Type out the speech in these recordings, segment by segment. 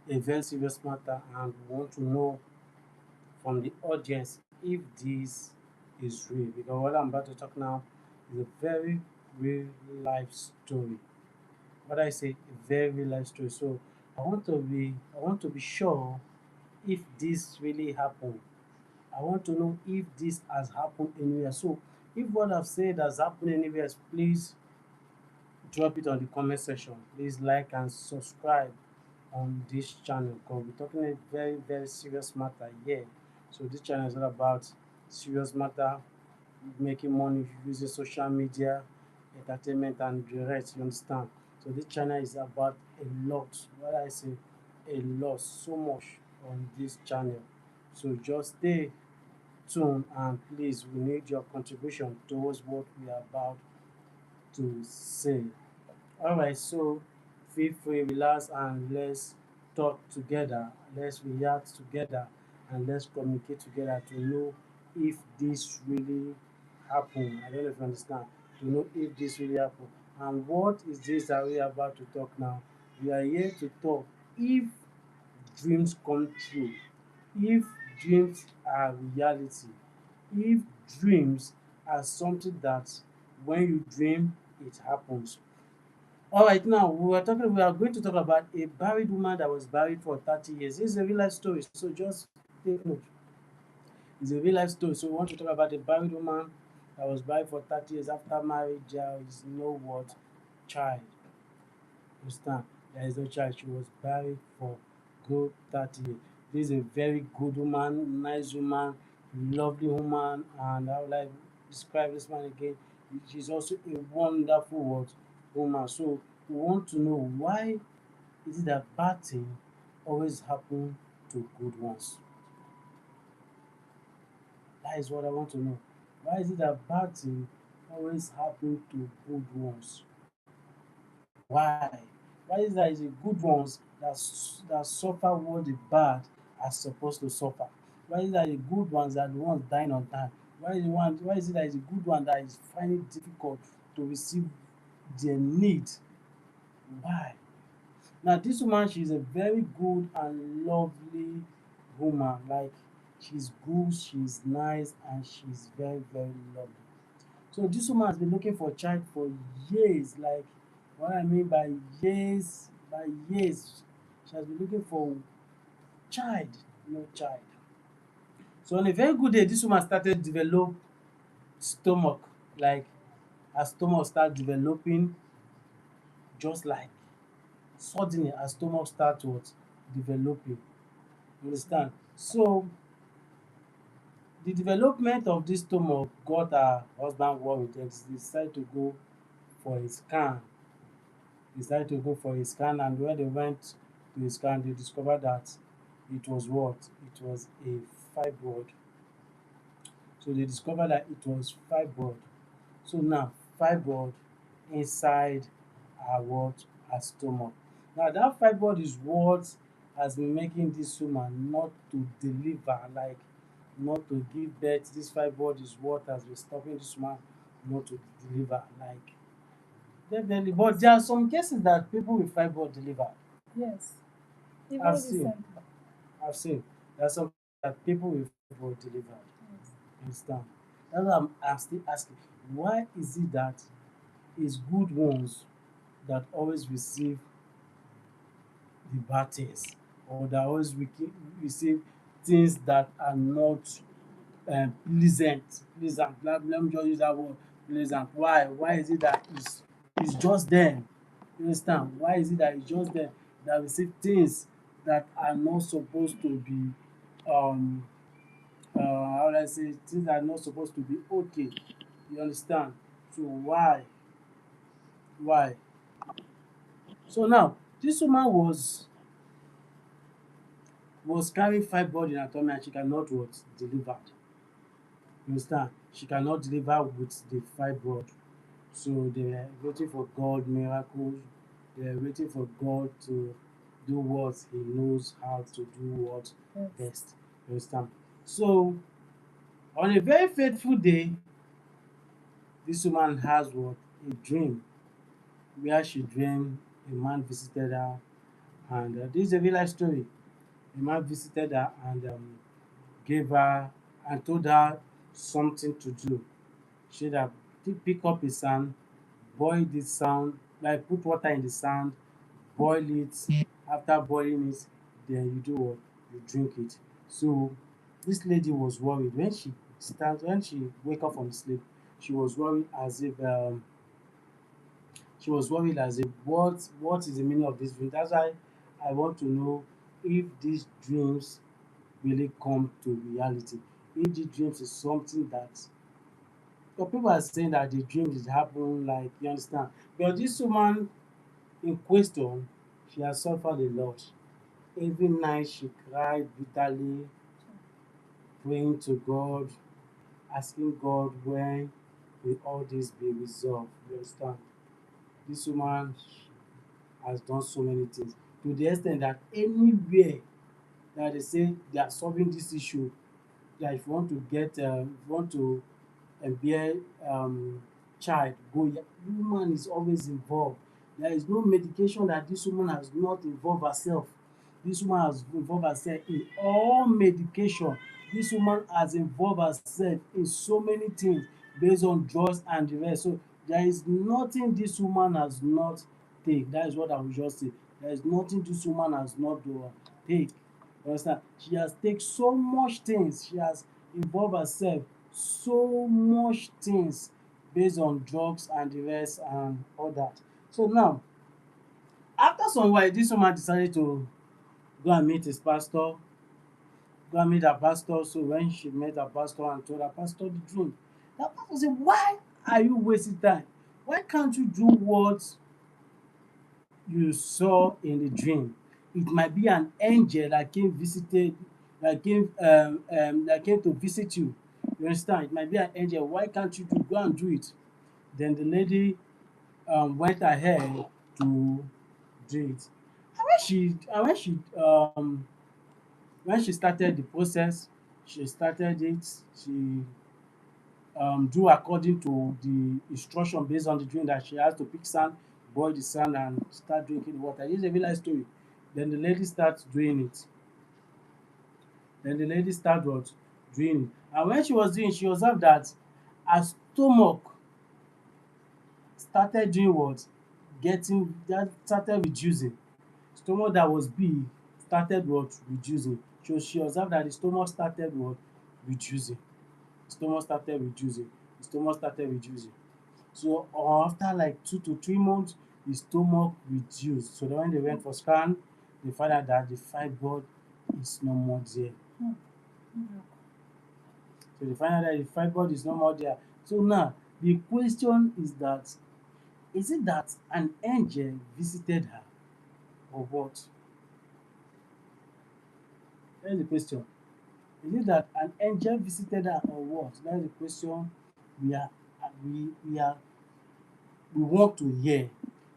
a very serious matter, and we want to know from the audience if this is real, because what I'm about to talk now is a very real life story. What I say, a very real life story. So I want to be sure if this really happened. I want to know if this has happened anywhere. So if what I've said has happened anywhere, please drop it on the comment section. Please like and subscribe on this channel, because we're talking a very, very serious matter here. So this channel is all about serious matter, making money using social media, entertainment, and the rest. You understand? So this channel is about a lot. What I say, a lot, so much on this channel. So just stay tuned, and please, we need your contribution towards what we are about to say. All right, so feel free, relax, and let's talk together. Let's react together, and let's communicate together to know if this really happened. I don't know if you understand. To know if this really happened. And what is this that we are about to talk now? We are here to talk if dreams come true, if dreams are reality, if dreams are something that when you dream, it happens. All right, now we are going to talk about a buried woman that was buried for 30 years. This is a real life story, so just take note. It's a real life story. So we want to talk about a buried woman that was buried for 30 years after marriage. There is no what child. Understand? There is no child. She was buried for good 30 years. This is a very good woman, nice woman, lovely woman, and how would I describe this man again? She's also a wonderful what, woman. So we want to know, why is it that bad thing always happen to good ones? That is what I want to know. Why is it that bad thing always happen to good ones? Why? Why is that it's the good ones that suffer what the bad are supposed to suffer? Why is that the good ones are the ones dying on time? Why is it that it's the good one that is finding it difficult to receive their need? Why? Now this woman, she's a very good and lovely woman. Like, she's good, she's nice, and she's very, very lovely. So this woman has been looking for a child for years. Like, what I mean by years, she has been looking for child, no child. So on a very good day, this woman started develop stomach. Like, her stomach start developing, just like suddenly her stomach start what developing. You understand? So the development of this stomach got her husband worried, and they decided to go for a scan. Decided to go for a scan, and when they went to a scan, they discovered that it was what? It was a fibroid. So they discovered that it was fibroid. So now, fibroid inside her what? Her stomach. Now that fibroid is what has been making this woman not to deliver, like not to give birth. This fibroid is what has been stopping this woman not to deliver. Like, definitely, but there are some cases that people with fibroid deliver. Yes, I've even seen, recently. I've seen. There are some that people with fibroid deliver. Yes. Understand? That's why I'm still asking, why is it that it's good ones that always receive the bad things, or that always receive things that are not pleasant? Pleasant. Let me just use that word, pleasant. Why is it that it's just them? You understand? Why is it that it's just them that receive things that are not supposed to be um how would I say, things that are not supposed to be okay? You understand? So why? So now this woman was carrying fibroid in her tummy, and she cannot what deliver. You understand? She cannot deliver with the fibroid. So they were waiting for God miracles. They were waiting for God to do what He knows how to do what Yes. best. You understand? So on a very faithful day, this woman has what? A dream, where she dreamed a man visited her And this is a real life story. A man visited her and gave her and told her something to do. She said that pick up a sand, boil this sand, like put water in the sand, boil it. After boiling it, then you do what? You drink it. So this lady was worried when she wake up from sleep. She was worried as if what is the meaning of this dream. That's why I want to know if these dreams really come to reality. If the dreams is something that, but people are saying that the dream is happen, like, you understand. But this woman in question, she has suffered a lot. Every night she cried bitterly, praying to God, asking God when will all this be resolved. You understand? This woman has done so many things to the extent that anywhere that they say they are solving this issue, that if you want to if you want to bear child, go here. Woman is always involved. There is no medication that this woman has not involved herself. This woman has involved herself in all medication. This woman has involved herself in so many things based on drugs and the rest. So there is nothing this woman has not take. That is what I will just say. There is nothing this woman has not do take. You understand? She has take so much things. She has involved herself so much things based on drugs and the rest and all that. So now, after some while, this woman decided to go and meet his pastor, go and meet her pastor. So when she met her pastor and told her pastor the dream, the pastor said, why are you wasting time? Why can't you do what you saw in the dream? It might be an angel that came to visit you. You understand? It might be an angel. Why can't you go and do it? Then the lady went ahead to do it. And when she started the process, she started it. She do according to the instruction based on the dream that she has to pick sand, boil the sand, and start drinking water. This is a real life story. Then the lady starts doing it. Then the lady started what? Doing it. And when she was doing it, she observed that her stomach started doing what? Getting that started reducing. Stomach that was big started what? Reducing. So she observed that the stomach started what? Reducing. The stomach started reducing. The stomach started reducing. So after like 2 to 3 months, the stomach reduced. So then when they went for scan, they found out that the fibroid is no more there. So they find out that the fibroid is no more there. So now the question is it that an angel visited her or what? That is the question. Is it that an angel visited her or what? That is the question we are we we want to hear.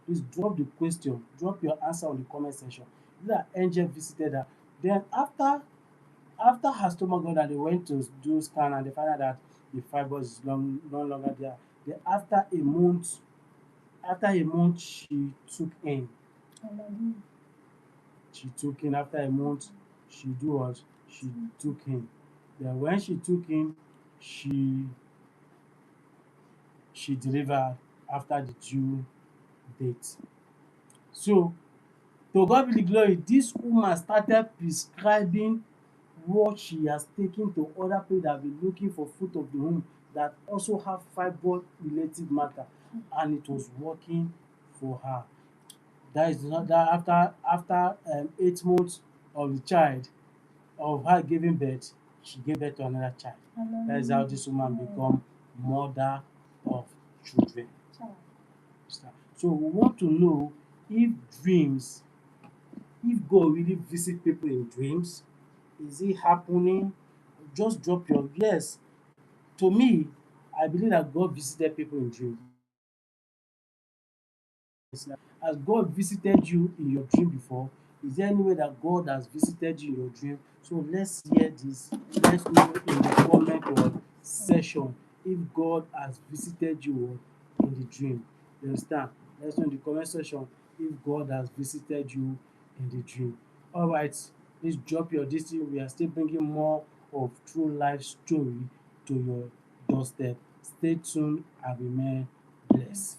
Please drop the question, drop your answer on the comment section. Is it that angel visited her? Then after her stomach got that, they went to do scan and they found out that the fibroid is no longer there. Then after a month she took in. She took in after a month. She do what? She took in. Then when she took in, she delivered after the due date. So to God be the glory, this woman started prescribing what she has taken to other people that have been looking for fruit of the womb that also have fibroid related matter, and it was working for her. That is not that after 8 months of the child of her giving birth, she gave birth to another child. That is how this woman become mother of children. So we want to know if dreams, if God really visit people in dreams, is it happening? Just drop your yes. To me, I believe that God visited people in dreams. Has God visited you in your dream before? Is there any way that God has visited you in your dream? So let's hear this. Let's know in the comment or section if God has visited you in the dream. You understand? Let's know in the comment section if God has visited you in the dream. All right, please drop your this thing. We are still bringing more of true life story to your doorstep. Stay tuned and remain blessed.